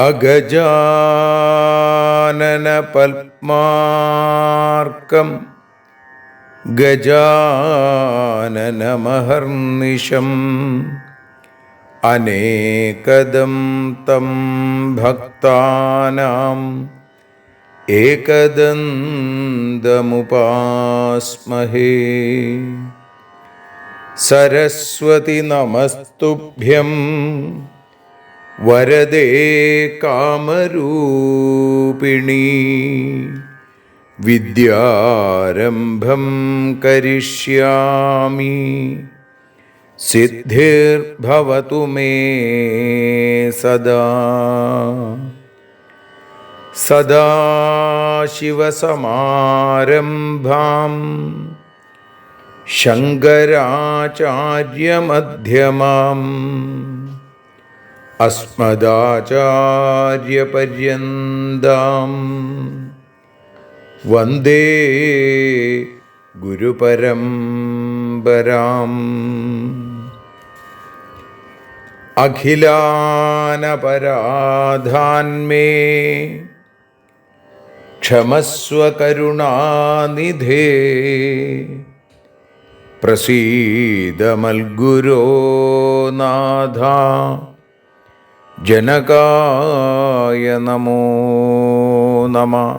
അഗജാനന പത്മാർക്കം ഗജാനനമഹർനിശം അനേകദം തം ഭക്താനാം ഏകദന്തമുപാസ്മഹേ. സരസ്വതി നമസ്തുഭ്യം വരദേ കാമരൂപിണി. വിദ്യാരംഭം കരിഷ്യാമി സിദ്ധിർഭവതു മേ സദാ. സദാശിവസമാരംഭാം ശങ്കരാചാര്യമധ്യമാം അസ്മദാചാര്യപര്യന്താം വന്ദേ ഗുരുപരമ്പരാം. അഖിലാനപരാധാന്മേ ക്ഷമസ്വ കരുണാനിധേ. പ്രസീദ മൽഗുരോ നാഥ ജനകായ നമോ നമഃ.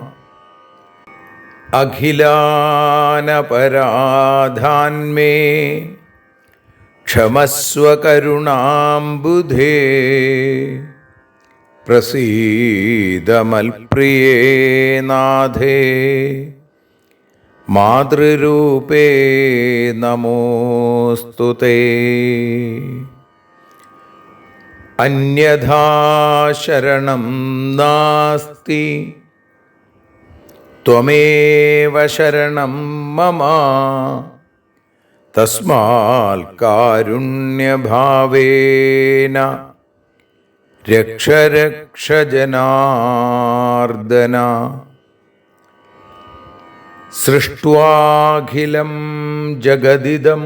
അഖിലാനപരാധാന്മേ ക്ഷമസ്വ കരുണാംബുധേ. പ്രസീദ മൽപ്രിയേ നാഥേ മാതൃരൂപേ നമോസ്തുതേ. അന്യഥാ ശരണം നാസ്തി ത്വമേവ ശരണം മമ. തസ്മാൽ കാരുണ്യഭാവേന രക്ഷ രക്ഷ ജനാർദ്ദന. സൃഷ്ട്വാഖിലം ജഗദിദം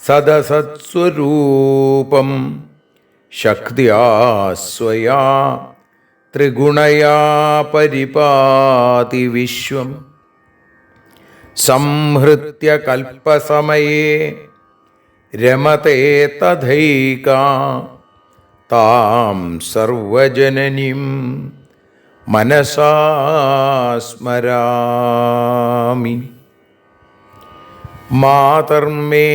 സദസത്സ്വരൂപം ശക്തിയാ സ്വയാ ത്രിഗുണയാ പരിപാതി വിശ്വം. സംഹൃത്യ കൽപ്പസമയേ രമതേ തഥൈകാ താം സർവജനനീം മനസാ സ്മരാമി. മാതർമേ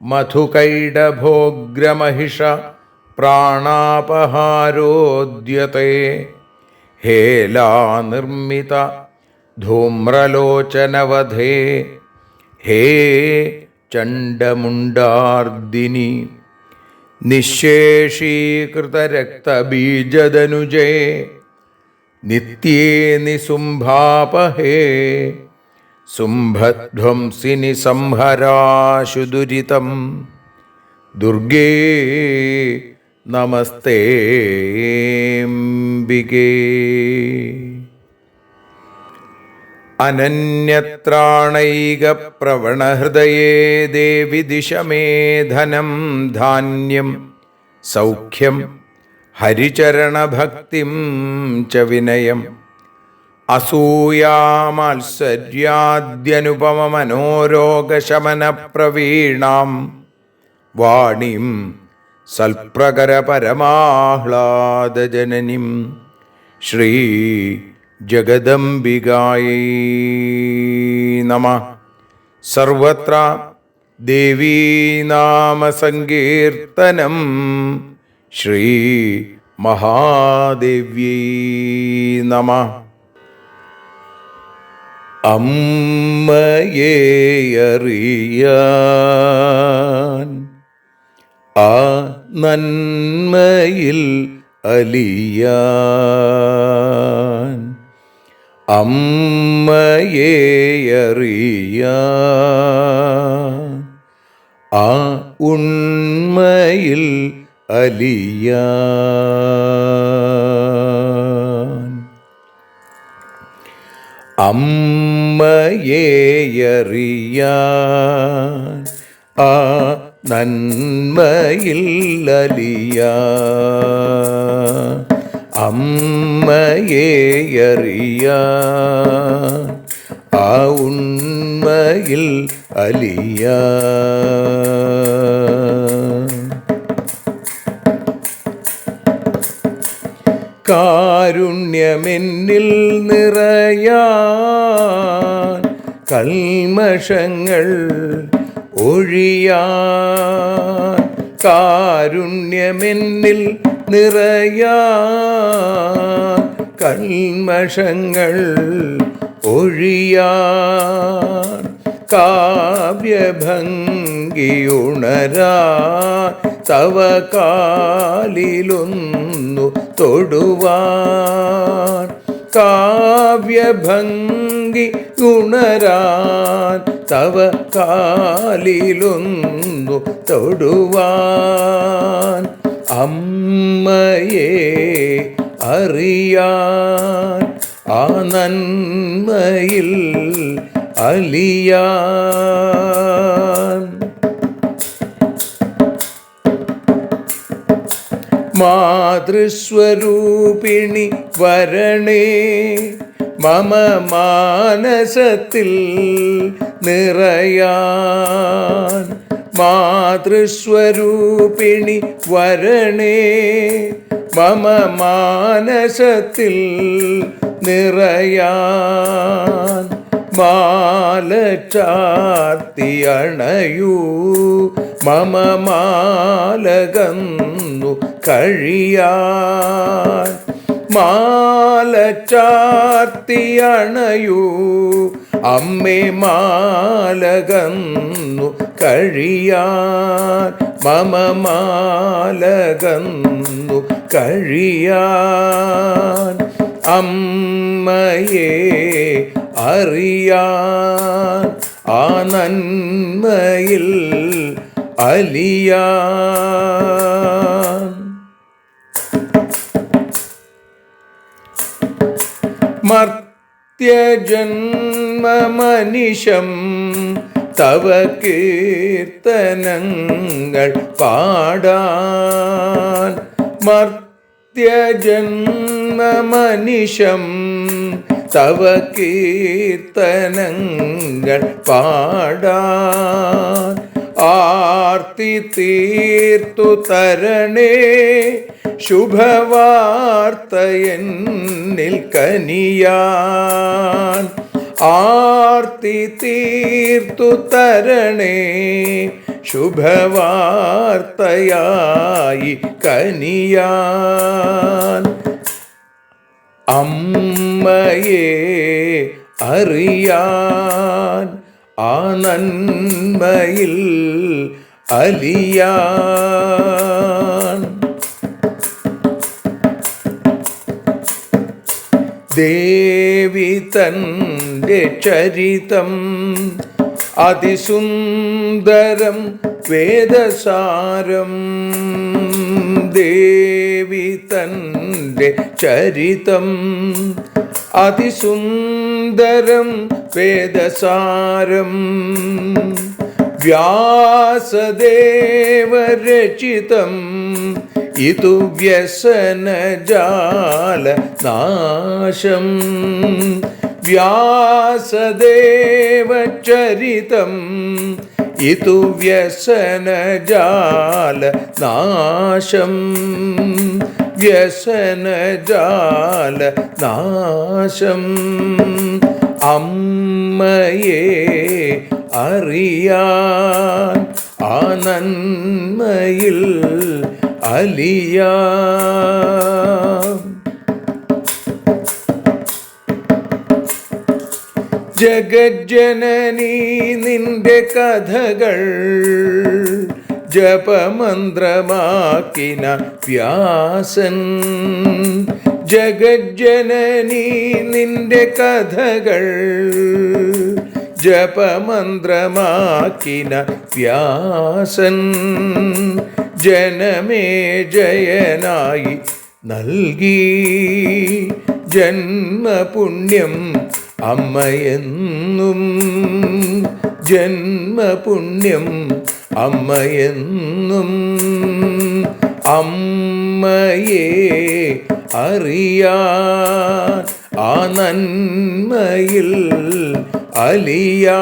മധുകൈടഭോഗ്രമഹിഷ പ്രാണാപഹാരോദ്യത്തെ. ഹേലാനിർമ്മിത ധൂമ്രലോചനവധേ ഹേ ചണ്ഡമുണ്ഡാർദിനി. നിശേഷീകൃതരക്തബീജദനുജേ നിത്യേ നിസുംഭാപഹേ. സുംഭധ്വംസിനി സംഹരാശു ദുരിതം ദുർഗേ നമസ്തേംബികേ. അനന്യത്രാണൈകപ്രവണഹൃദയേ ദേവി ദിശ മേ ധനം ധാന്യം സൗഖ്യം ഹരിചരണഭക്തിം ച വിനയം. അസൂയാമാത്സര്യാദ്യനുപമമനോരോഗശമനപ്രവീണാം വാണീം സൽപ്രകരപരമാഹ്ലാദജനനീം ശ്രീ ജഗദംബികായൈ നമഃ. സർവത്ര ദേവീനാമസങ്കീർത്തനം ശ്രീ മഹാദേവ്യൈ നമഃ. അമ്മയെ അറിയാൻ ആ നന്മയിൽ അലിയാൻ, അമ്മയെ അറിയാൻ ആ ഉണ്മയിൽ അലിയാൻ, അമ്മയെ അറിയാൻ ആ നന്മയിൽ അലിയാൻ, അമ്മയെ അറിയാൻ ആ ഉണ്മയിൽ അലിയാൻ. കാരുണ്യമെന്നിൽ നിറയാൻ, കൽമഷങ്ങൾ ഒഴിയാൻ, കാരുണ്യമെന്നിൽ നിറയാൻ, കൽമഷങ്ങൾ ഒഴിയാൻ, കാവ്യഭംഗിയുണരാൻ തവ കാലിലൊന്നു തൊടുവാൻ, കാവ്യഭംഗി ഉണരാൻ തവ കാലിലൊന്നു തൊടുവാൻ, അമ്മയെ അറിയാൻ ആ നന്മയിൽ അലിയാൻ. മാതൃസ്വരൂപിണി വരണേ മമ മാനസത്തിൽ നിറയാൻ, മാതൃസ്വരൂപിണി വരണേ മമ മാനസത്തിൽ നിറയാൻ, മാല ചാർത്തി അണയൂ മമ മാലകന്നു കഴിയാൻ, മാല ചാർത്തി അണയൂ അമ്മേ മാലകന്നു കഴിയാൻ, മമ മാലകന്നു കഴിയാൻ, അമ്മയെ അറിയാൻ ആ നന്മയിൽ അലിയാൻ. മർത്യജന്മമനിശം തവ കീർത്തനങ്ങൾ പാടാൻ, മർത്യജന്മമനിശം തവ കീർത്തനങ്ങൾ പാടാൻ, ആർത്തി തീർത്തു തരണേ ശുഭവാർത്ത എന്നിൽ കനിയാൻ, ആർത്തി തീർത്തു തരണേ ശുഭവാർത്തയായി കനിയാൻ, അമ്മയെ അറിയാൻ ആ നന്മയിൽ അലിയാൻ. ദേവി തൻ്റെ ചരിതം അതിസുന്ദരം വേദസാരം, ദേവി തൻ്റെ ചരിതം അതിസുന്ദരം വേദസാരം, വ്യാസദേവരചിതം ഇതു വ്യസനജാല നാശം, വ്യാസദേവചരിതം ഇതു വ്യസനജാല നാശം, വ്യസനജാല നാശം, അമ്മയെ അറിയാൻ ആ നന്മയിൽ അലിയാൻ. ജഗജ്ജനനീ നിന്റെ കഥകൾ ജപമന്ത്രമാക്കിന വ്യാസൻ. ജഗജ്ജനനീ നിന്റെ കഥകൾ ജപമന്ത്രമാക്കിന വ്യാസൻ. ജനമേ ജയനായി നൽകി ജന്മപുണ്യം അമ്മയെന്നും. ജന്മപുണ്യം അമ്മയെന്നും. അമ്മയെ അറിയാൻ ആ നന്മയിൽ അലിയാൻ.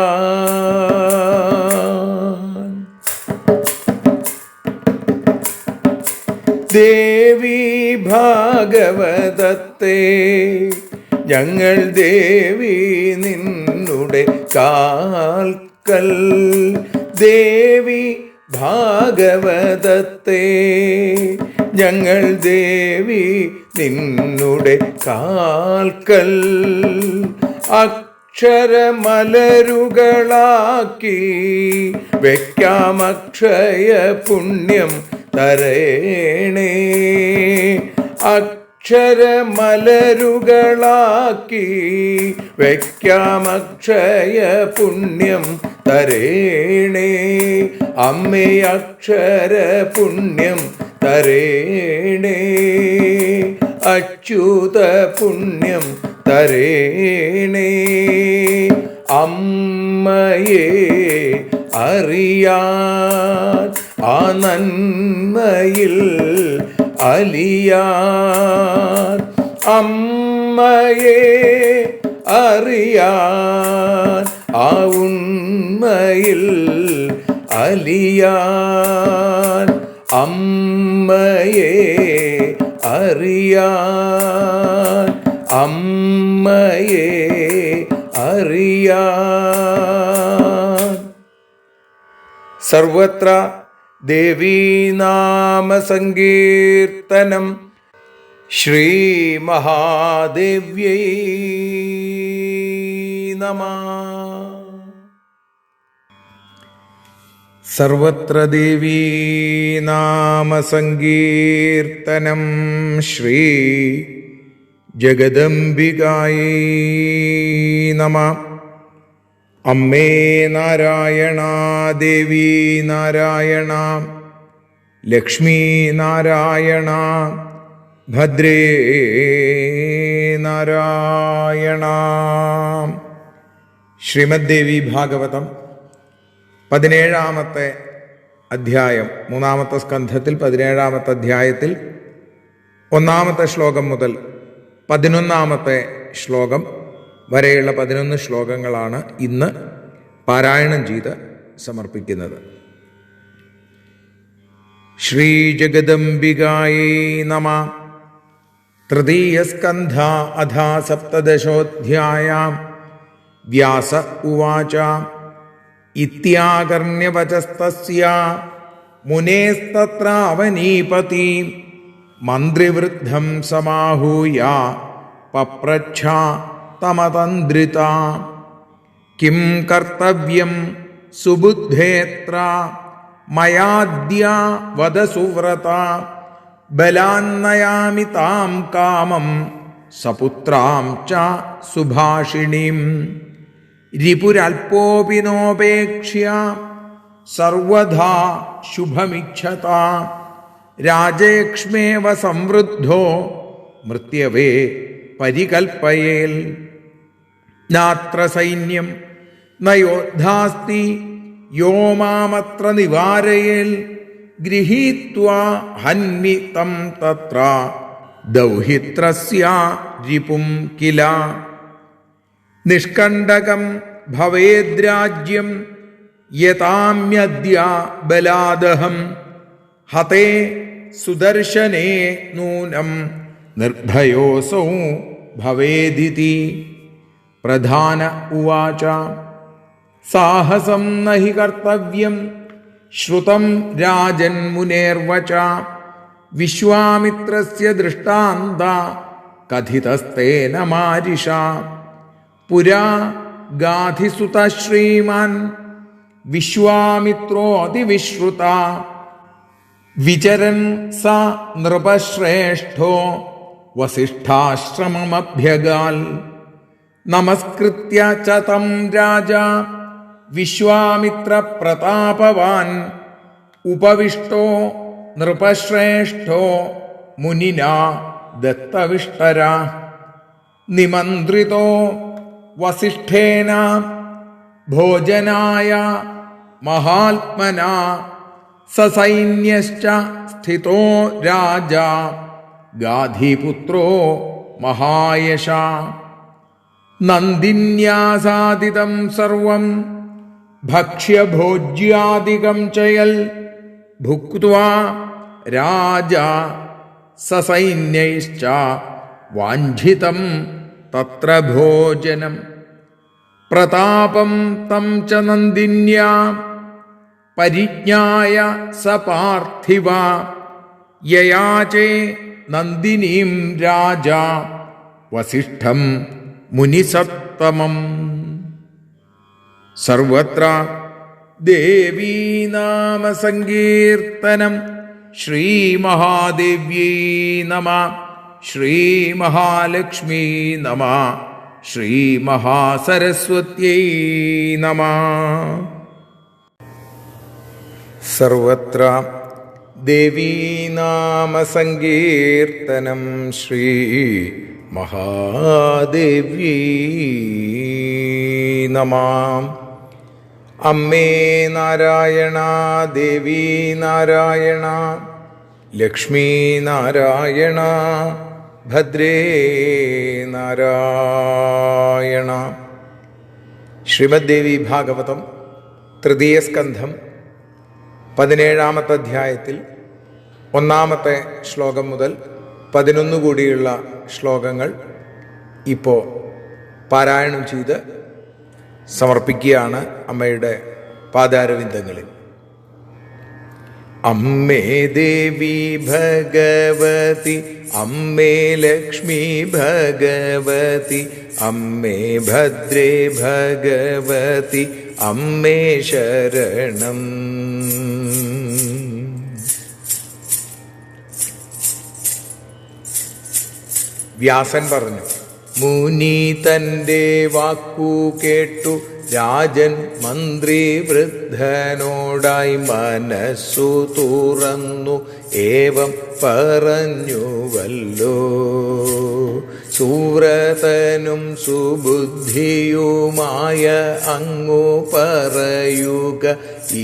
ദേവി ഭാഗവതത്തെ ഞങ്ങൾ ദേവി നിന്നുടെ കാൽക്കൽ. ദേവി ഭാഗവതത്തെ ഞങ്ങൾ ദേവി നിന്നുടെ കാൽക്കൽ. അക്ഷരമലരുകളാക്കി വയ്ക്കാം അക്ഷയ പുണ്യം തരേണേ. അക്ഷരമലരുകളാക്കി വയ്ക്കാം അക്ഷയ പുണ്യം തരേണേ. അമ്മേ അക്ഷര പുണ്യം തരേണേ. അച്യുത പുണ്യം തരേണേ. അമ്മയെ അറിയാൻ ആ നന്മയിൽ അലിയാൻ. അമ്മയെ അറിയാൻ ആ ഉണ്മയിൽ അലിയാൻ. അമ്മയെ അറിയാൻ. അമ്മയെ അറിയാൻ. സർവത്ര ദേവീനാമസങ്കീർത്തനം. ശ്രീ മഹാദേവ്യൈ നമഃ. സർവത്ര ദേവീനാമസങ്കീർത്തനം. ശ്രീ ജഗദംബികായൈ നമഃ. അമ്മേ നാരായണ, ദേവി നാരായണ, ലക്ഷ്മി നാരായണ, ഭദ്രേ നാരായണ. ശ്രീമദ് ദേവി ഭാഗവതം 17-ാമത്തെ അധ്യായം, 3-ാമത്തെ സ്കന്ധത്തിൽ 17-ാമത്തെ അധ്യായത്തിൽ 1-ാമത്തെ ശ്ലോകം മുതൽ 11-ാമത്തെ ശ്ലോകം വരെയുള്ള 11 ശ്ലോകങ്ങളാണ് ഇന്ന് പാരായണം ചെയ്ത് സമർപ്പിക്കുന്നത്. ശ്രീ ജഗദംബികായൈ നമഃ. തൃതീയസ്കന്ധ അധ 17-ോऽധ്യായം. വ്യാസ ഉവാച. ഇത്യാകർണ്യവചസ്തസ്യ മുനേസ്തത്രാവനീപതി മന്ത്രിവൃദ്ധം സമാഹൂയ പപ്രച്ഛ തമതന്ത്രിത. കിം കർത്തവ്യം സുബുദ്ധേത്ര മയാദ്യ വദ സുവ്രത. ബലാന്നയാമി താം കാമം സപുത്രാം ച സുഭാഷിണീം. രിപുരൽപോപി നോപേക്ഷ്യ സർവധാ ശുഭമിച്ഛത. രാജേക്ഷ്മേവ സംവൃദ്ധോ മൃത്യവേ പരികൽപ്പയേൽ. നാത്ര സൈന്യം ന യോദ്ധാസ്തി യോ മാമത്ര നിവാരയേൽ. ഗൃഹീത്വാ ഹന്മി തം തത്ര ദൗഹിത്രസ്യ രിപും കില. നിഷ്കണ്ഠകം ഭവേദ്രാജ്യം യതാമ്യദ്യ ബലാദഹം. ഹതേ സുദർശനേ നൂനം നിർഭയോസൗ ഭവേദിതി. പ്രധാന ഉവാച. സാഹസം നഹി കർത്തവ്യം ശ്രുതം രാജന്മുനേർവച. വിശ്വാമിത്രസ്യ ദൃഷ്ടാന്ത കഥിതസ്തേന മാരിഷ. പുരാ ഗാധിസുത ശ്രീമാൻ വിശ്വാമിത്രോതിവിശ്രുത വിചരൻ സ നൃപശ്രേഷ്ഠോ വസിഷ്ഠാശ്രമമഭ്യഗാൽ നമസ്കൃത്യ ച തം രാജ വിശ്വാമിത്ര പ്രതാപവാൻ ഉപവിഷ്ടോ നൃപശ്രേഷ്ഠോ മുനിനാ ദത്തവിഷ്ടര നിമന്ത്രിതോ വസിഷ്ഠേന ഭോജനായ മഹാത്മനാ സസൈന്യശ്ച സ്ഥിതോ രാജ ഗാധിപുത്രോ മഹായശ നന്ദിന്യാസാദിതം സർവം ഭക്ഷ്യഭോജ്യാദികം ചയൽ ഭുക്ത്വാ രാജ സസൈന്യൈശ്ച വാഞ്ഛിതം തത്ര ഭോജനം പ്രതാപം തം ച നന്ദിന്യാ പരിജ്ഞായ സ പാർത്ഥിവ യയാചേ നന്ദിനീം രാജ വസിഷ്ഠം മുനിസത്തമം. സർവത്ര ദേവീ നാമ സങ്കീർത്തനം. ശ്രീമഹാദേവ്യൈ നമഃ. ശ്രീമഹാലക്ഷ്മീ നമഃ. ശ്രീമഹാസരസ്വത്यै നമഃ. സർവത്ര ദേവീ നാമ സങ്കീർത്തനം. ശ്രീ മഹാദേവ്യൈ നമഃ. അമ്മേ നാരായണ, ദേവീ നാരായണ, ലക്ഷ്മീ നാരായണ, ഭദ്രേ നാരായണ. ശ്രീമദ് ദേവി ഭാഗവതം തൃതീയ സ്കന്ധം 17-ാമത്തെ അധ്യായത്തിൽ 1-ാമത്തെ ശ്ലോകം മുതൽ 11 കൂടിയുള്ള ശ്ലോകങ്ങൾ ഇപ്പോൾ പാരായണം ചെയ്ത് സമർപ്പിക്കുകയാണ് അമ്മയുടെ പാദാരവിന്ദങ്ങളിൽ. അമ്മേ ദേവി ഭഗവതി, അമ്മേ ലക്ഷ്മി ഭഗവതി, അമ്മേ ഭദ്രേ ഭഗവതി, അമ്മേ ശരണം. വ്യാസൻ പറഞ്ഞു, മുനി തൻ്റെ വാക്കു കേട്ടു രാജൻ മന്ത്രി വൃദ്ധനോടായി മനസ്സു തുറന്നു ഏവം പറഞ്ഞുവല്ലോ. സുവ്രതനും സുബുദ്ധിയുമായ അങ്ങു പറയുക,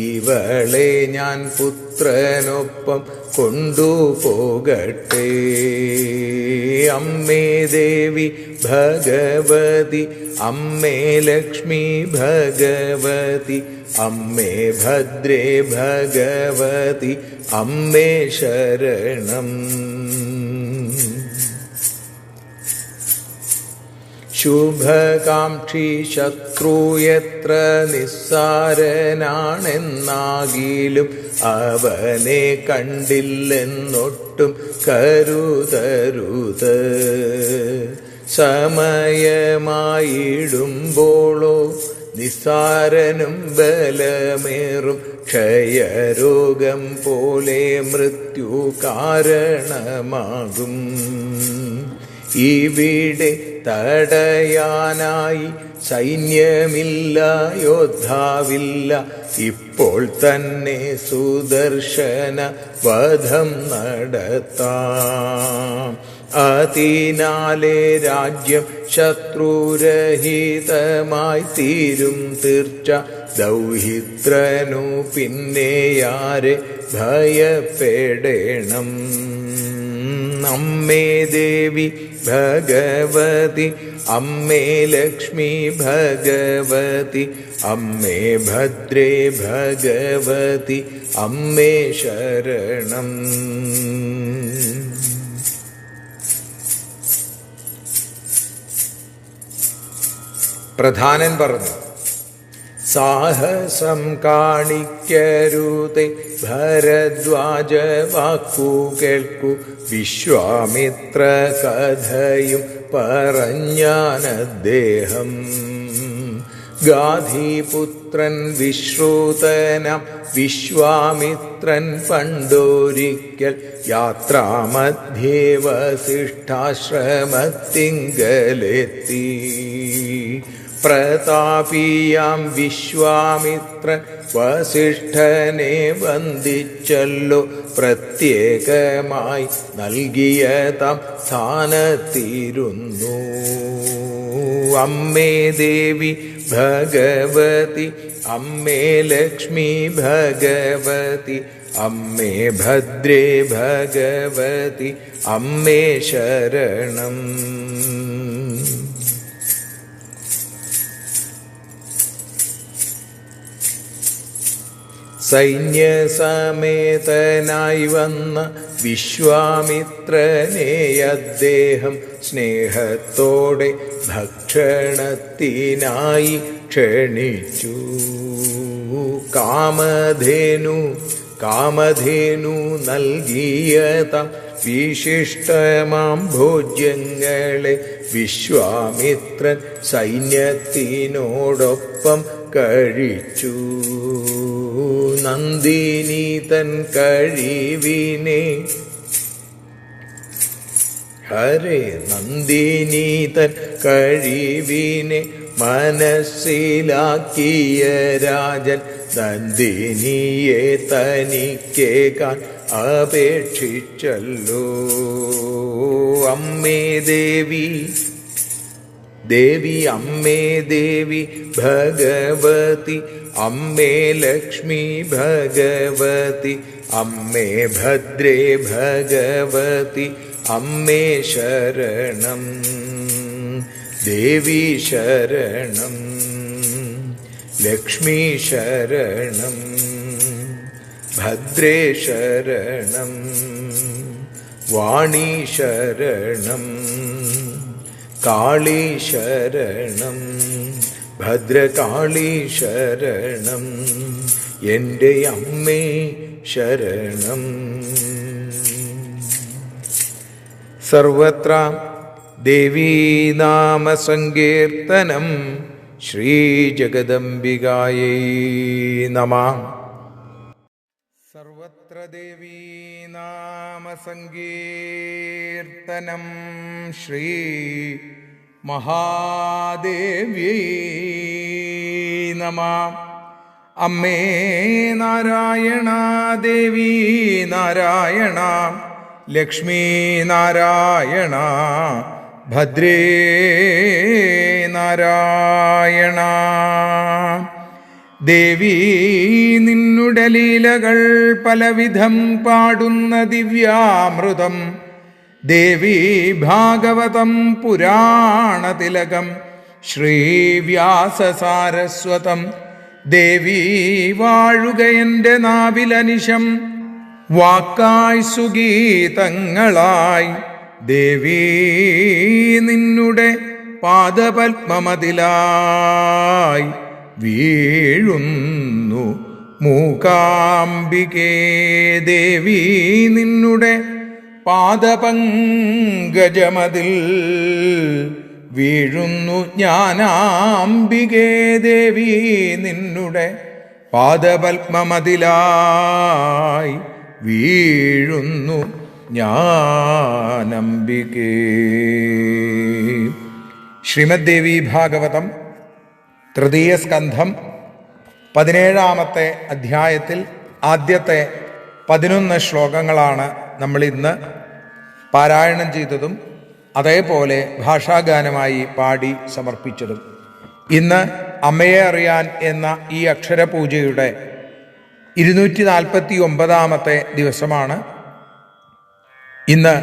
ഇവളെ ഞാൻ പുത്രനൊപ്പം കൊണ്ടുപോകട്ടെ. അമ്മേ ദേവി ഭഗവതി, അമ്മേ ലക്ഷ്മി ഭഗവതി, അമ്മേ ഭദ്രേ ഭഗവതി, അമ്മേ ശരണം. ശുഭകാംക്ഷി ശത്രു എത്ര നിസ്സാരനാണെന്നാകിലും അവനെ കണ്ടില്ലെന്നൊട്ടും കരുതരുത്. സമയമായിടുമ്പോളോ നിസ്സാരനും ബലമേറും ക്ഷയരോഗം പോലെ മൃത്യു കാരണമാകും. ഇവിടെ തടയാനായി സൈന്യമില്ല, യോദ്ധാവില്ല. ഇപ്പോൾ തന്നെ സുദർശന വധം നടത്താം. അതിനാലെ രാജ്യം ശത്രുരഹിതമായി തീരും തീർച്ച. ദൗഹിത്രനു പിന്നെയാരെ ഭയപ്പെടണം. അമ്മേ ദേവി ഭഗവതി, അമ്മേ ലക്ഷ്മി ഭഗവതി, അമ്മേ ഭദ്രേ ഭഗവതി, അമ്മേ ശരണം. പ്രധാനൻ പറഞ്ഞു, സാഹസം കാണിക്കരുതേ ഭരദ്വാജ വാക്കു കേൾക്കൂ. വിശ്വാമിത്ര കഥയും പറഞ്ഞാനദ്ദേഹം ഗാധിപുത്രൻ വിശ്രുതനാം വിശ്വാമിത്രൻ പണ്ടൊരിക്കൽ യാത്രാമധ്യേ വസിഷ്ഠാശ്രമത്തിങ്കലെത്തി. പ്രതാപിയാം വിശ്വാമിത്രൻ വസിഷ്ഠനെ വന്ദിച്ചല്ലോ, പ്രത്യേകമായി നൽകിയ താം സ്ഥാനത്തിരുന്നു. അമ്മേ ദേവി ഭഗവതി, അമ്മേ ലക്ഷ്മി ഭഗവതി, അമ്മേ ഭദ്രേ ഭഗവതി, അമ്മേ ശരണം. സൈന്യസമേതനായി വന്ന വിശ്വാമിത്രനെ അദ്ദേഹം സ്നേഹത്തോടെ ഭക്ഷണത്തിനായി ക്ഷണിച്ചു. കാമധേനു നൽകിയതാം വിശിഷ്ടമാം ഭോജ്യങ്ങളെ വിശ്വാമിത്രൻ സൈന്യത്തിനോടൊപ്പം കഴിച്ചു. നന്ദിനി തൻ കഴിവിനെ നന്ദിനി തൻ കഴിവിനെ മനസ്സിലാക്കിയ രാജൻ നന്ദിനിയെ തനിക്കേകാൻ അപേക്ഷിച്ചല്ലോ. അമ്മേ ദേവി അമ്മേ ദേവി ഭഗവതി, അമ്മേ ലക്ഷ്മി ഭഗവതി, അമ്മേ ഭദ്രേ ഭഗവതി, അമ്മേ ശരണം. ദേവി ശരണം, ലക്ഷ്മി ശരണം, ഭദ്രേ ശരണം, വാണി ശരണം, കാളി ശരണം, ഭദ്രകാളി ശരണം, എൻ്റെ അമ്മേ ശരണം. സർവത്ര ദേവീനാമസങ്കീർത്തനം. ശ്രീജഗദംബികായൈ നമഃ. സർവത്ര ദേവീനാമസങ്കീർത്തനം. ശ്രീ മഹാദേവ്യൈ നമഃ. അമ്മേ നാരായണ, ദേവി നാരായണ, ലക്ഷ്മീ നാരായണ, ഭദ്രേ നാരായണ. ദേവി നിന്നുടെ ലീലകൾ പലവിധം പാടുന്ന ദിവ്യാമൃതം. ദേവി ഭാഗവതം പുരാണതിലകം ശ്രീവ്യാസസാരസ്വതം. ദേവി വാഴുക എൻ്റെ നാവിലനിശം, വാക്കായി സുഗീതങ്ങളായി. ദേവി നിന്നുടെ പാദപത്മമതിലായി വീഴുന്നു മൂകാംബികേ. ദേവി നിന്നുടെ പാദപങ്കജമതിൽ വീഴുന്നു ജ്ഞാനാംബികേ. ദേവി നിന്നുടെ പാദപത്മമതിലായി വീഴുന്നു ജ്ഞാനംബികേ. ശ്രീമദ് ദേവി ഭാഗവതം തൃതീയ സ്കന്ധം 17-ാമത്തെ അധ്യായത്തിൽ ആദ്യത്തെ 11 ശ്ലോകങ്ങളാണ് നമ്മൾ ഇന്ന് പാരായണം ചെയ്തതും അതേപോലെ ഭാഷാഗാനമായി പാടി സമർപ്പിച്ചതും. ഇന്ന് അമ്മയെ അറിയാൻ എന്ന ഈ അക്ഷരപൂജയുടെ 249-ാമത്തെ ദിവസമാണ്. ഇന്ന്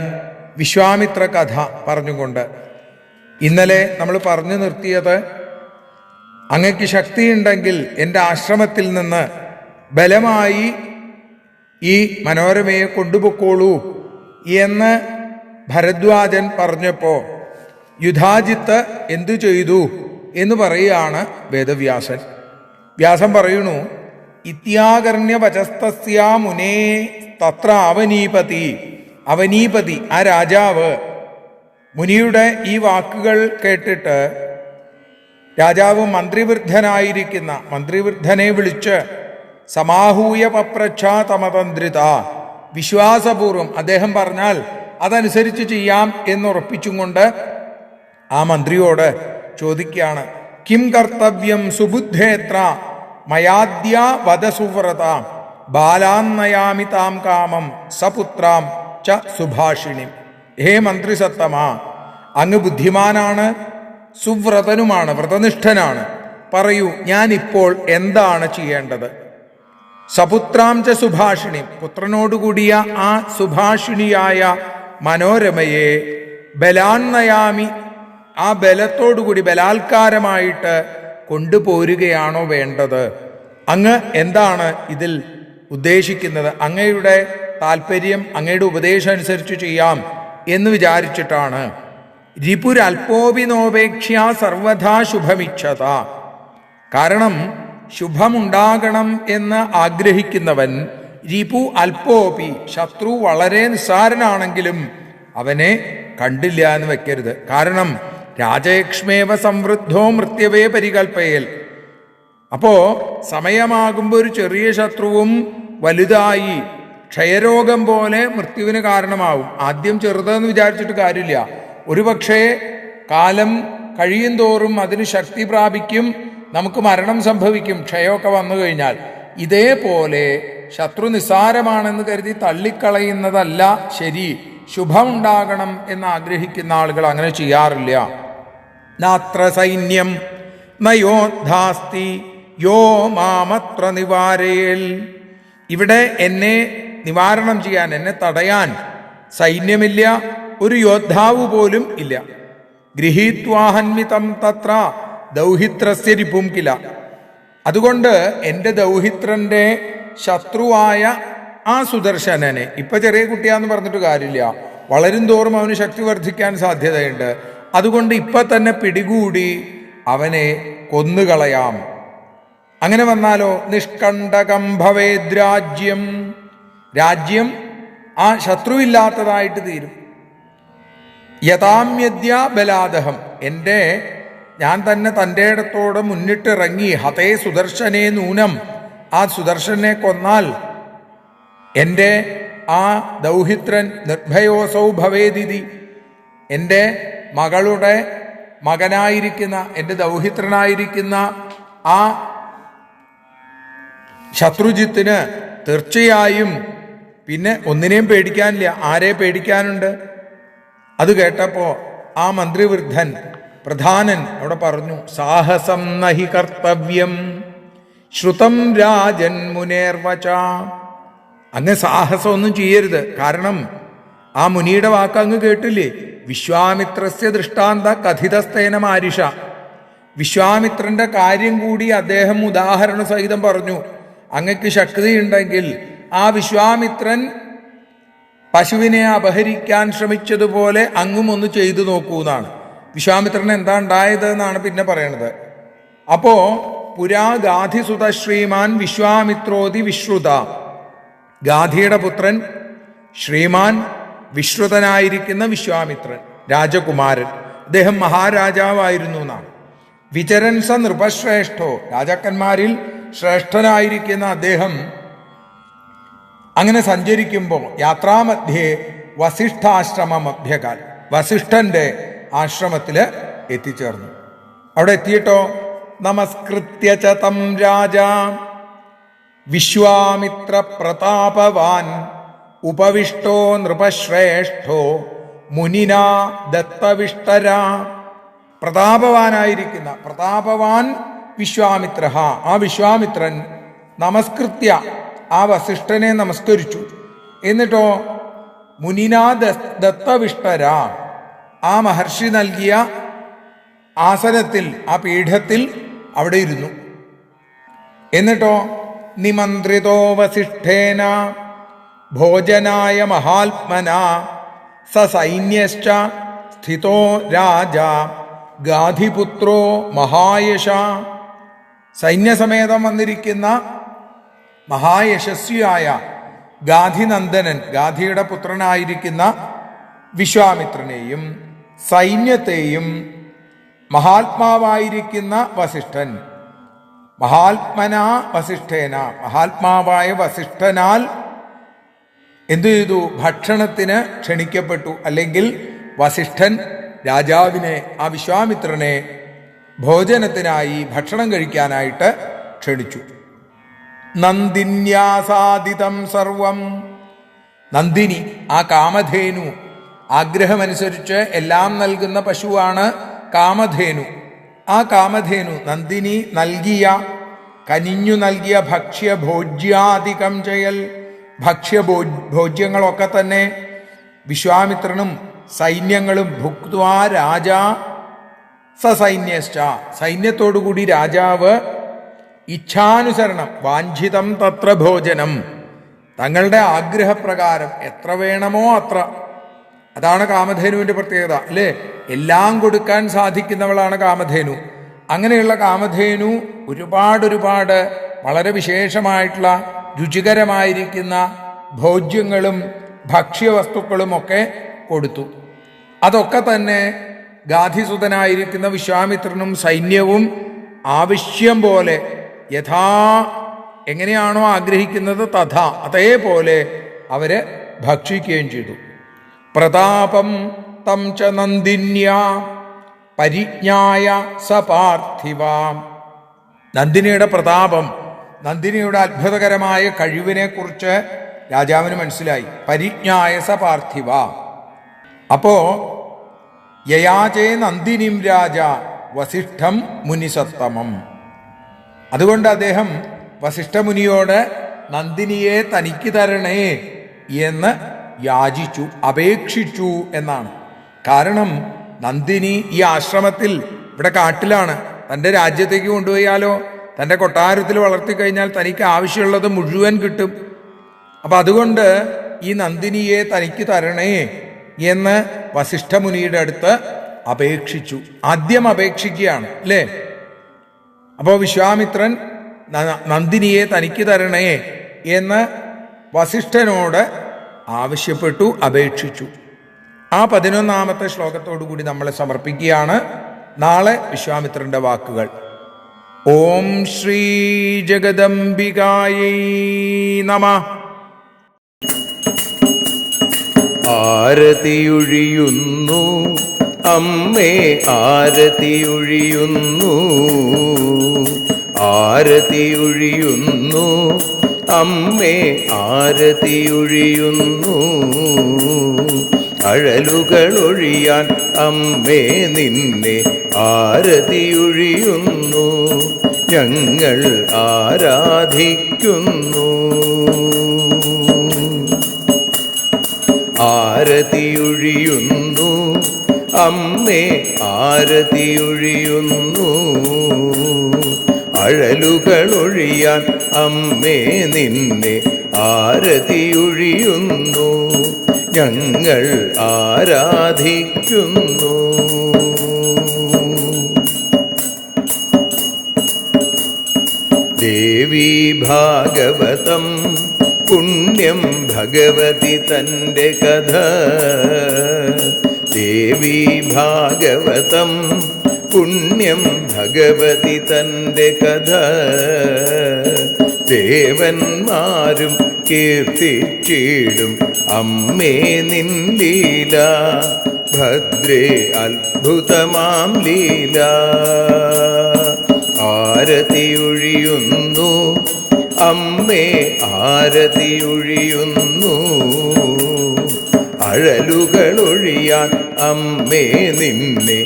വിശ്വാമിത്ര കഥ പറഞ്ഞുകൊണ്ട് ഇന്നലെ നമ്മൾ പറഞ്ഞു നിർത്തിയത്, അങ്ങയ്ക്ക് ശക്തിയുണ്ടെങ്കിൽ എൻ്റെ ആശ്രമത്തിൽ നിന്ന് ബലമായി ഈ മനോരമയെ കൊണ്ടുപോയിക്കോളൂ എന്ന് ഭരദ്വാജൻ പറഞ്ഞപ്പോൾ യുധാജിത്ത് എന്തു ചെയ്തു എന്ന് പറയുകയാണ് വേദവ്യാസൻ. വ്യാസൻ പറയണു, ഇത്യാകർണ്യ വചസ്തസ്യാ മുനേ തത്ര അവനീപതി ആ രാജാവ് മുനിയുടെ ഈ വാക്കുകൾ കേട്ടിട്ട് രാജാവ് മന്ത്രിവൃദ്ധനെ വിളിച്ച് സമാഹൂയ പപ്രച്ഛാ തമതന്ത്രിത, വിശ്വാസപൂർവം അദ്ദേഹം പറഞ്ഞാൽ അതനുസരിച്ച് ചെയ്യാം എന്നുറപ്പിച്ചും കൊണ്ട് ആ മന്ത്രിയോട് ചോദിക്കുകയാണ്. കിം കർത്തവ്യം സുബുദ്ധേത്ര മയാദ്യ വധസുവ്രത ബാലാന്നയാമി താം കാമം സപുത്രാം ച സുഭാഷിണി. ഹേ മന്ത്രിസത്തമാ, അങ്ങ് ബുദ്ധിമാനാണ്, സുവ്രതനുമാണ്, വ്രതനിഷ്ഠനാണ്. പറയൂ, ഞാനിപ്പോൾ എന്താണ് ചെയ്യേണ്ടത്? സപുത്രാം ച സുഭാഷിണി, പുത്രനോടുകൂടിയ ആ സുഭാഷിണിയായ മനോരമയെ ബലാന്നയാമി, ആ ബലത്തോടുകൂടി ബലാത്കാരമായിട്ട് കൊണ്ടുപോരുകയാണോ വേണ്ടത്? അങ്ങ് എന്താണ് ഇതിൽ ഉദ്ദേശിക്കുന്നത്? അങ്ങയുടെ താല്പര്യം അങ്ങയുടെ ഉപദേശം അനുസരിച്ച് ചെയ്യാം എന്ന് വിചാരിച്ചിട്ടാണ്. രിപുരൽപോപിനോപേക്ഷ്യ സർവഥാ ശുഭമിച്ഛത. കാരണം ശുഭമുണ്ടാകണം എന്ന് ആഗ്രഹിക്കുന്നവൻ രിപു അൽപോപി, ശത്രു വളരെ നിസ്സാരനാണെങ്കിലും അവനെ കണ്ടില്ല എന്ന് വെക്കരുത്. കാരണം രാജയക്ഷ്മേവ സംവൃദ്ധോ മൃത്യവേ പരികൽപ്പയേൽ. അപ്പോ സമയമാകുമ്പോൾ ഒരു ചെറിയ ശത്രുവും വലുതായി ക്ഷയരോഗം പോലെ മൃത്യുവിന് കാരണമാവും. ആദ്യം ചെറുതെന്ന് വിചാരിച്ചിട്ട് കാര്യമില്ല. ഒരുപക്ഷേ കാലം കഴിയും തോറും അതിന് ശക്തി പ്രാപിക്കും, നമുക്ക് മരണം സംഭവിക്കും ക്ഷയമൊക്കെ വന്നു കഴിഞ്ഞാൽ. ഇതേപോലെ ശത്രു നിസ്സാരമാണെന്ന് കരുതി തള്ളിക്കളയുന്നതല്ല ശരി. ശുഭമുണ്ടാകണം എന്ന് ആഗ്രഹിക്കുന്ന ആളുകൾ അങ്ങനെ ചെയ്യാറില്ല. നാത്ര സൈന്യം നയോദ്ധാസ്തി യോ മാമത്ര നിവാരയേൽ. ഇവിടെ എന്നെ നിവാരണം ചെയ്യാൻ, എന്നെ തടയാൻ സൈന്യമില്ല, ഒരു യോദ്ധാവ് പോലും ഇല്ല. ഗൃഹീത്വാഹന്മിതം തത്ര ദൗഹിത്രസ്യ രിപും കില. അതുകൊണ്ട് എൻ്റെ ദൗഹിത്രന്റെ ശത്രുവായ ആ സുദർശനനെ, ഇപ്പൊ ചെറിയ കുട്ടിയാന്ന് പറഞ്ഞിട്ട് കാര്യമില്ല, വളരും തോറും അവന് ശക്തി വർദ്ധിക്കാൻ സാധ്യതയുണ്ട്. അതുകൊണ്ട് ഇപ്പൊ തന്നെ പിടികൂടി അവനെ കൊന്നുകളയാം. അങ്ങനെ വന്നാലോ നിഷ്കണ്ടകം ഭവേദ്രാജ്യം, രാജ്യം ആ ശത്രുവില്ലാത്തതായിട്ട് തീരും. യഥാമ്യദ്യ ബലാദഹം, ഞാൻ തന്നെ തൻ്റെ ഇടത്തോട് മുന്നിട്ടിറങ്ങി ഹതേ സുദർശനേ നൂനം, ആ സുദർശനെ കൊന്നാൽ എൻ്റെ ആ ദൗഹിത്രൻ നിർഭയോസൗ ഭവേദിതി, എൻ്റെ മകളുടെ മകനായിരിക്കുന്ന, എൻ്റെ ദൗഹിത്രനായിരിക്കുന്ന ആ ശത്രുജിത്തിന് തീർച്ചയായും പിന്നെ ഒന്നിനെയും പേടിക്കാനില്ല. ആരെ പേടിക്കാനുണ്ട്? അത് കേട്ടപ്പോ ആ മന്ത്രിവൃദ്ധൻ പ്രധാനൻ അവിടെ പറഞ്ഞു, സാഹസം നഹി കർത്തവ്യം ശ്രുതം രാജൻ മുനേർവച. അങ്ങ് സാഹസമൊന്നും ചെയ്യരുത്. കാരണം ആ മുനിയുടെ വാക്ക് അങ്ങ് കേട്ടില്ലേ? വിശ്വാമിത്രസ്യ ദൃഷ്ടാന്ത കഥിതസ്തേന മാരിഷ. വിശ്വാമിത്രന്റെ കാര്യം കൂടി അദ്ദേഹം ഉദാഹരണ സഹിതം പറഞ്ഞു. അങ്ങക്ക് ശക്തിയുണ്ടെങ്കിൽ ആ വിശ്വാമിത്രൻ പശുവിനെ അപഹരിക്കാൻ ശ്രമിച്ചതുപോലെ അങ്ങും ഒന്ന് ചെയ്തു നോക്കൂ എന്നാണ്. വിശ്വാമിത്രന് എന്താ ഉണ്ടായത് എന്നാണ് പിന്നെ പറയണത്. അപ്പോ പുരാ ഗാധിസുത ശ്രീമാൻ വിശ്വാമിത്രോതി വിശ്രുത. ഗാധിയുടെ പുത്രൻ ശ്രീമാൻ വിശ്രുതനായിരിക്കുന്ന വിശ്വാമിത്രൻ രാജകുമാരൻ, അദ്ദേഹം മഹാരാജാവായിരുന്നു എന്നാണ്. വിചരൻ സ നൃപശ്രേഷ്ഠോ, രാജാക്കന്മാരിൽ ശ്രേഷ്ഠനായിരിക്കുന്ന അദ്ദേഹം അങ്ങനെ സഞ്ചരിക്കുമ്പോൾ യാത്രാമധ്യേ വസിഷ്ഠാശ്രമ മധ്യകാൽ, വസിഷ്ഠന്റെ ആശ്രമത്തില് എത്തിച്ചേർന്നു. അവിടെ എത്തിയിട്ടോ നമസ്കൃത്യ ച തം രാജ വിശ്വാമിത്ര പ്രതാപവാൻ ഉപവിഷ്ടോ നൃപശ്രേഷ്ഠോ മുനിനാ ദത്തവിഷ്ടര. പ്രതാപവാൻ വിശ്വാമിത്ര, ആ വിശ്വാമിത്രൻ നമസ്കൃത്യ ആ വസിഷ്ഠനെ നമസ്കരിച്ചു. എന്നിട്ടോ മുനിനാ ദത്തവിഷ്ടര, ആ മഹർഷി നൽകിയ ആസനത്തിൽ, ആ പീഠത്തിൽ അവിടെ ഇരുന്നു. എന്നിട്ടോ നിമന്ത്രിതോ വസിഷ്ഠേന ഭോജനായ മഹാത്മന സ സൈന്യശ്ച സ്ഥിതോ രാജ ഗാധിപുത്രോ മഹായശ. സൈന്യസമേതം വന്നിരിക്കുന്ന മഹായശസ്വിയായ ഗാധിനന്ദനൻ, ഗാധിയുടെ പുത്രനായിരിക്കുന്ന വിശ്വാമിത്രനെയും സൈന്യത്തെയും മഹാത്മാവായിരിക്കുന്ന വസിഷ്ഠൻ, മഹാത്മനാ വസിഷ്ഠേന, മഹാത്മാവായ വസിഷ്ഠനാൽ എന്തു ചെയ്തു? ഭക്ഷണത്തിന് ക്ഷണിക്കപ്പെട്ടു. അല്ലെങ്കിൽ വസിഷ്ഠൻ രാജാവിനെ, ആ വിശ്വാമിത്രനെ ഭോജനത്തിനായി, ഭക്ഷണം കഴിക്കാനായിട്ട് ക്ഷണിച്ചു. നന്ദിന്യാസാദിതം സർവം, നന്ദിനി ആ കാമധേനു, ആഗ്രഹമനുസരിച്ച് എല്ലാം നൽകുന്ന പശുവാണ് കാമധേനു. ആ കാമധേനു നന്ദിനി നൽകിയ, കനിഞ്ഞു നൽകിയ ഭക്ഷ്യഭോജ്യാധികം ചെയ്യൽ, ഭോജ്യങ്ങളൊക്കെ തന്നെ വിശ്വാമിത്രനും സൈന്യങ്ങളും ഭുക്വാ രാജാ സൈന്യശ്ച, സൈന്യത്തോടുകൂടി രാജാവ് ഇച്ഛാനുസരണം, വാഞ്ചിതം തത്ര ഭോജനം, തങ്ങളുടെ ആഗ്രഹപ്രകാരം എത്ര വേണമോ അത്ര. അതാണ് കാമധേനുവിൻ്റെ പ്രത്യേകത, അല്ലേ? എല്ലാം കൊടുക്കാൻ സാധിക്കുന്നവളാണ് കാമധേനു. അങ്ങനെയുള്ള കാമധേനു ഒരുപാട് വളരെ വിശേഷമായിട്ടുള്ള രുചികരമായിരിക്കുന്ന ഭോജ്യങ്ങളും ഭക്ഷ്യവസ്തുക്കളുമൊക്കെ കൊടുത്തു. അതൊക്കെ തന്നെ ഗാധിസുതനായിരിക്കുന്ന വിശ്വാമിത്രനും സൈന്യവും ആവശ്യം പോലെ എങ്ങനെയാണോ ആഗ്രഹിക്കുന്നത് തഥാ അതേപോലെ അവര് ഭക്ഷിക്കുകയും ചെയ്തു. പ്രതാപം തം ച നന്ദിന്യാ പരിജ്ഞായ സപാർത്ഥിവ, നന്ദിനിയുടെ പ്രതാപം, നന്ദിനിയുടെ അത്ഭുതകരമായ കഴിവിനെ കുറിച്ച് രാജാവിന് മനസ്സിലായി. പരിജ്ഞായ സപാർത്ഥിവ. അപ്പോ യയാചേ നന്ദിനിം രാജ വസിഷ്ഠം മുനിസത്തമം, അതുകൊണ്ട് അദ്ദേഹം വസിഷ്ഠമുനിയോട് നന്ദിനിയെ തനിക്ക് തരണേ എന്ന് യാചിച്ചു, അപേക്ഷിച്ചു എന്നാണ്. കാരണം നന്ദിനി ഈ ആശ്രമത്തിൽ, ഇവിടെ കാട്ടിലാണ്, തൻ്റെ രാജ്യത്തേക്ക് കൊണ്ടുപോയാലോ, തൻ്റെ കൊട്ടാരത്തിൽ വളർത്തിക്കഴിഞ്ഞാൽ തനിക്ക് ആവശ്യമുള്ളത് മുഴുവൻ കിട്ടും. അപ്പം അതുകൊണ്ട് ഈ നന്ദിനിയെ തനിക്ക് തരണേ എന്ന് വസിഷ്ഠമുനിയുടെ അടുത്ത് അപേക്ഷിച്ചു. ആദ്യം അപേക്ഷിക്കുകയാണ്, അല്ലേ? അപ്പോൾ വിശ്വാമിത്രൻ നന്ദിനിയെ തനിക്ക് തരണേ എന്ന് വസിഷ്ഠനോട് ആവശ്യപ്പെട്ടു, അപേക്ഷിച്ചു. ആ 11ാമത്തെ ശ്ലോകത്തോടു കൂടി നമ്മളെ സമർപ്പിക്കുകയാണ്. നാളെ വിശ്വാമിത്രന്റെ വാക്കുകൾ. ഓം ശ്രീ ജഗദംബികായൈ നമഃ. ആരതിയൊഴിയുന്നു അമ്മേ, ആരതിയൊഴിയുന്നു, ആരതിയൊഴിയുന്നു അമ്മേ, ആരതിയൊഴിയുന്നു. അഴലുകളൊഴിയാൻ അമ്മേ നിന്നെ ആരതിയൊഴിയുന്നു, ഞങ്ങൾ ആരാധിക്കുന്നു. ആരതിയൊഴിയുന്നു അമ്മേ, ആരതിയൊഴിയുന്നു. അഴലുകളൊഴിയാൻ അമ്മേ നിന്നെ ആരതിയൊഴിയുന്നു, ഞങ്ങൾ ആരാധിക്കുന്നു. ദേവി ഭാഗവതം പുണ്യം ഭഗവതി തൻ്റെ കഥ. ദേവി ഭാഗവതം പുണ്യം ഭഗവതി തൻ്റെ കഥ. ദേവന്മാരും കീർത്തിച്ചിടും അമ്മേ നിൻ ലീല, ഭദ്രേ അത്ഭുതമാം ലീല. ആരതിയൊഴിയുന്നു അമ്മേ, ആരതിയൊഴിയുന്നു. അഴലുകളൊഴിയാൻ അമ്മേ നിന്നെ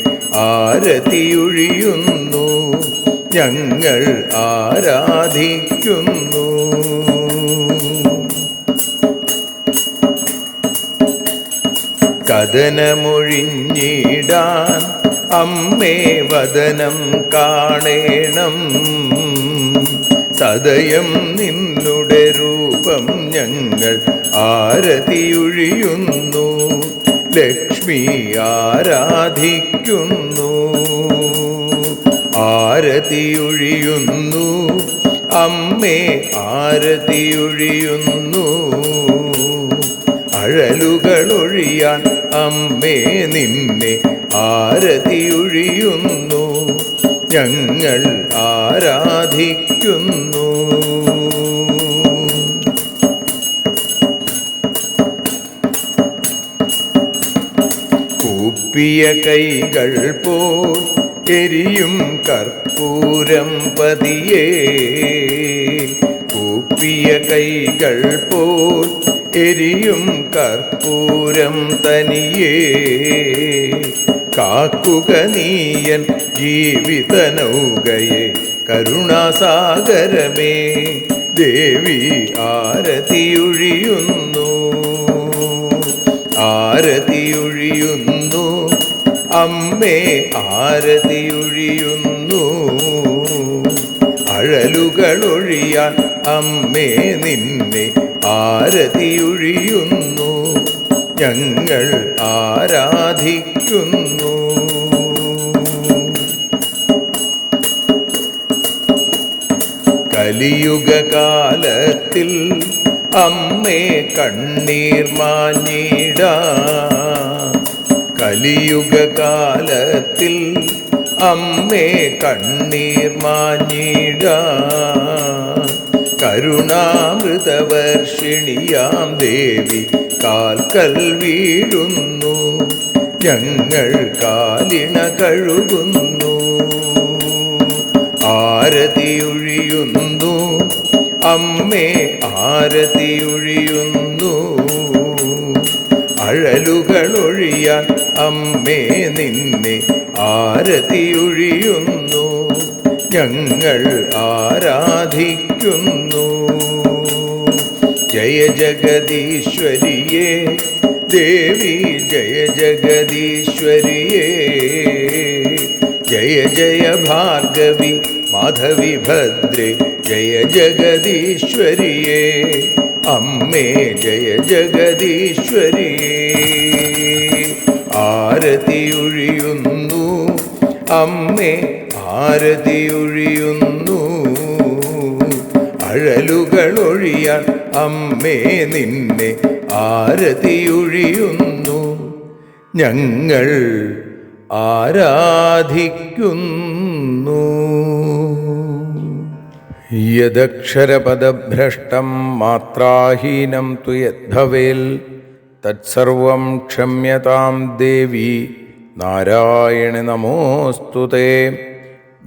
ആരതിയൊഴിയുന്നു, ഞങ്ങൾ ആരാധിക്കുന്നു. കഥനമൊഴിഞ്ഞിടാൻ അമ്മേ വദനം കാണേണം, സദയം നിന്നുടെ രൂപം ഞങ്ങൾ ആരതിയൊഴിയുന്നു, ലക്ഷ്മി ആരാധിക്കുന്നു. ആരതിയൊഴിയുന്നു അമ്മേ, ആരതിയൊഴിയുന്നു. അഴലുകളൊഴിയാൻ അമ്മേ നിന്നെ ആരതിയൊഴിയുന്നു ഞങ്ങൾ ആരാധിക്കുന്നു. കൂപ്പിയ കൈകൾ പോൽ എരിയും കർപ്പൂരം പതിയേ, കൂപ്പിയ കൈകൾ പോൽ എരിയും കർപ്പൂരം തനിയേ, കാക്കുക നീയൻ ജീവിത നൗകയെ കരുണാസാഗരമേ ദേവി ആരതിയൊഴിയുന്നു. ആരതിയൊഴിയുന്നു അമ്മേ ആരതിയൊഴിയുന്നു. അഴലുകളൊഴിയാൻ അമ്മേ നിന്നെ ആരതിയൊഴിയുന്നു ഞങ്ങൾ ആരാധിക്കുന്നു. കലിയുഗകാലത്തിൽ അമ്മേ കണ്ണീർ മാഞ്ഞിടാം. കലിയുഗകാലത്തിൽ അമ്മേ കണ്ണീർ മാഞ്ഞിടാം. കരുണാമൃതവർഷിണിയാം ദേവി കാൽക്കൽ വീഴുന്നു ഞങ്ങൾ കാലിണ കഴുകുന്നു. ആരതിയൊഴിയുന്നു അമ്മേ ആരതിയൊഴിയുന്നു. അഴലുകളൊഴിയാൻ അമ്മേ നിന്നെ ആരതിയൊഴിയുന്നു ഞങ്ങൾ ആരാധിക്കുന്നു. ജയ ജഗദീശ്വരിയേ ദേവി ജയ ജഗദീശ്വരിയേ, ജയ ജയ ഭാർഗവി മാധവി ഭദ്രേ ജയ ജഗദീശ്വരിയേ അമ്മേ ജയ ജഗദീശ്വരിയേ. ആരതിയൊഴിയുന്നു അമ്മേ ആരതിയൊഴിയുന്നു. അഴലുകളൊഴിയാൻ അമ്മേ നിന്നെ ആരതിയൊഴിയുന്നു ഞങ്ങൾ ആരാധിക്കുന്നു. യദക്ഷരപദഭ്രഷ്ടം മാത്രാഹീനം തു യദ്ഭവേൽ തത്സർവം ക്ഷമ്യതാം ദേവി നാരായണി നമോസ്തുതേ.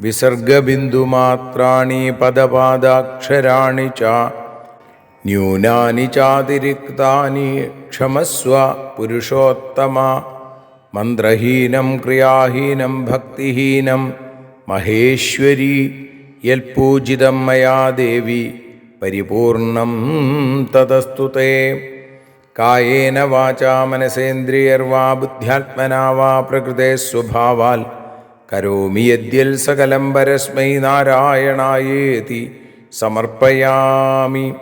വിസർഗബിന്ദുമാത്രാണി പദപാദാക്ഷരാണി ച ന്യൂനാനി ചാതിരിക്താനി ക്ഷമസ്വ പുരുഷോത്തമ. മന്ത്രഹീനം ക്രിയാഹീനം ഭക്തിഹീനം മഹേശ്വരി യൽപൂജിതം മയാ ദേവി പരിപൂർണം തദസ്തുതേ. കായേന വാചാ മനസേന്ദ്രിയർവാ ബുദ്ധ്യാത്മനാ വാ പ്രകൃതേ സ്വഭാവാൽ കരോമി യദ്യൽ സകലം പരസ്മൈ നാരായണായേതി സമർപ്പയാമി.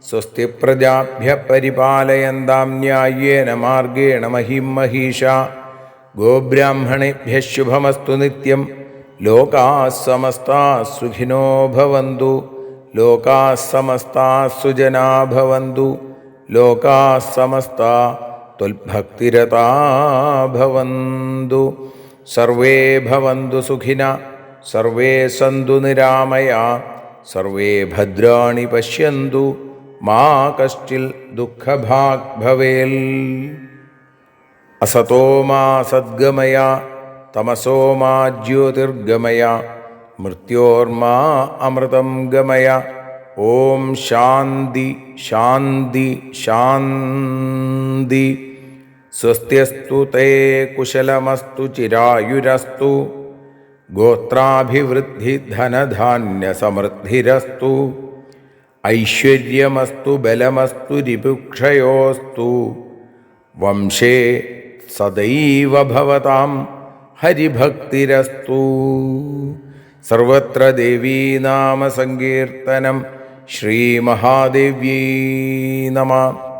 സ്വസ്തി പ്രജാഭ്യ പരിപാലയന്താം ന്യായേന മാർഗേണ മഹിം മഹീഷാ. ഗോബ്രാഹ്മണേഭ്യഃ ശുഭമസ്തു നിത്യം. ലോകാഃ സമസ്താഃ സുഖിനോ ഭവന്തു. ലോകാഃ സമസ്താഃ സുജനാഃ ഭവന്തു. ലോകാഃ സമസ്താഃ ത്വൽഭക്തിരതാ ഭവന്തു. സർവേ ഭവന്തു സുഖിനഃ സർവേ സന്തു നിരാമയാ. സർവേ ഭദ്രാണി പശ്യന്തു മാ കശ്ചിൽ ദുഃഖഭാഗ് ഭവേൽ. അസതോ മാ സദ്ഗമയ തമസോ മാ ജ്യോതിർഗമയ മൃത്യോർമാ അമൃതം ഗമയ. ഓം ശാന്തി ശാന്തി ശാന്തി. സ്വസ്ത്യസ്തു തേ കുശലമസ്തു ചിരായുരസ്തു. ഗോത്രാഭിവൃദ്ധി ധനധാന്യസമൃദ്ധിരസ്തു. ഐശ്വര്യമസ്തു ബലമസ്തു രിപുക്ഷയോസ്തു. വംശേ സദൈവ ഭവതാം ഹരിഭക്തിരസ്തു. സർവത്ര ദേവീനാമസങ്കീർത്തനം. ശ്രീമഹാദേവ്യൈ നമഃ.